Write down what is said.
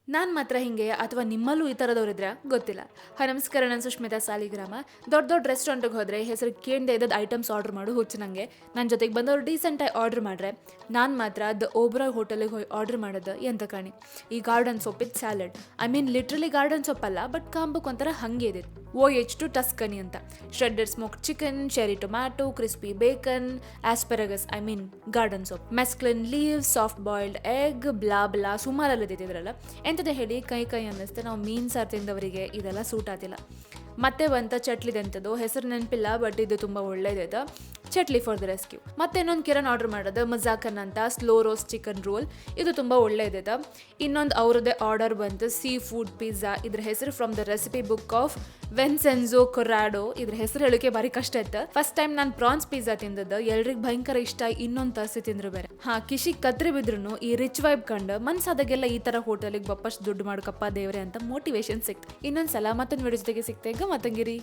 ನಾನು ಮಾತ್ರ ಹಿಂಗೆ ಅಥವಾ ನಿಮ್ಮಲ್ಲೂ ಈ ಥರದವ್ರಿದ್ರೆ ಗೊತ್ತಿಲ್ಲ. ಹಾಯ್ ನಮಸ್ಕಾರ, ನಾನು ಸುಷ್ಮಿತಾ ಸಾಲಿಗ್ರಾಮ. ದೊಡ್ಡ ದೊಡ್ಡ ರೆಸ್ಟೋರೆಂಟಿಗೆ ಹೋದರೆ ಹೆಸರು ಕೇಳದೆ ಇದ್ದದ್ದು ಐಟಮ್ಸ್ ಆರ್ಡ್ರ್ ಮಾಡು ಹುಚ್ಚು ನನಗೆ. ನನ್ನ ಜೊತೆಗೆ ಬಂದವರು ಡೀಸೆಂಟಾಗಿ ಆರ್ಡ್ರ್ ಮಾಡ್ರೆ, ನಾನು ಮಾತ್ರ ದ ಓಬ್ರಾಯ್ ಹೋಟೆಲಿಗೆ ಹೋಗಿ ಆರ್ಡ್ರ್ ಮಾಡೋದು ಎಂತ ಕಾಣಿ. ಈ ಗಾರ್ಡನ್ ಸೊಪ್ಪಿದ್ದು salad, I mean literally garden ಸೊಪ್ಪಲ್ಲ, ಬಟ್ ಕಾಂಬಕ್ಕೆ ಒಂಥರ ಹಂಗೆ ಇದೆ. OH2 ಟಸ್ಕನಿ ಅಂತ, shredded smoke chicken, cherry tomato, crispy bacon, asparagus I mean garden ಸೊಪ್, mesclun leaves, soft boiled egg, blah blah ಸುಮಾರೆಲ್ಲ ಇದ್ದಿದ್ರಲ್ಲ. ಎಂಥದ್ದು ಹೇಳಿ ಕೈ ಅನ್ನಿಸ್ತೆ. ನಾವು ಮೀನು ಸಾರು ತಿಂದವರಿಗೆ ಇದೆಲ್ಲ ಸೂಟ್ ಆತಿಲ್ಲ. ಮತ್ತೆ ಬಂತ ಚಟ್ಲಿದೆಂಥದ್ದು ಹೆಸರು ನೆನಪಿಲ್ಲ, ಬಟ್ ಇದು ತುಂಬ ಒಳ್ಳೇದೈತೆ. ಚಟ್ಲಿ ಫಾರ್ ದ ರೆಸ್ಕ್ಯೂ. ಮತ್ತೆ ಇನ್ನೊಂದು ಕಿರಣ್ ಆರ್ಡರ್ ಮಾಡೋದು ಮಜಾಕನ್ ಅಂತ ಸ್ಲೋ ರೋಸ್ಟ್ ಚಿಕನ್ ರೋಲ್, ಇದು ತುಂಬ ಒಳ್ಳೇದೈತೆ. ಇನ್ನೊಂದು ಅವ್ರದ್ದೇ ಆರ್ಡರ್ ಬಂತು ಸೀ ಫುಡ್ ಪಿಜ್ಜಾ, ಇದ್ರ ಹೆಸರು from the recipe book of Vincenzo Corrado. ಇದ್ರ ಹೆಸರು ಹೇಳೋಕೆ ಬಾರಿ ಕಷ್ಟ ಇತ್ತು. ಫಸ್ಟ್ ಟೈಮ್ ನಾನು ಪ್ರಾನ್ಸ್ ಪಿಜ್ಜಾ ತಿಂದದ್ದು, ಎಲ್ರಿಗೆ ಭಯಂಕರ ಇಷ್ಟ. ಇನ್ನೊಂದು ತರಿಸಿ ತಿಂದ್ರು ಬೇರೆ. ಕಿಶಿಗೆ ಕತ್ರಿ ಬಿದ್ರು ಈ ರಿಚ್ ವೈಬ್ ಕಂಡು ಮನ್ಸಾದಾಗೆಲ್ಲ ಈ ತರ ಹೋಟೆಲಿಗೆ ಬಪ್ಪಷ್ಟು ದುಡ್ಡು ಮಾಡ್ಕಪ್ಪ ದೇವ್ರೆ ಅಂತ ಮೋಟಿವೇಶನ್ ಸಿಕ್ತು. ಇನ್ನೊಂದ್ಸಲ ಮತ್ತೊಂದು ವಿಡಿಯೋ ಜೊತೆಗೆ ಸಿಗ್ತೇಗ ಮತ್ತಂಗಿರಿ.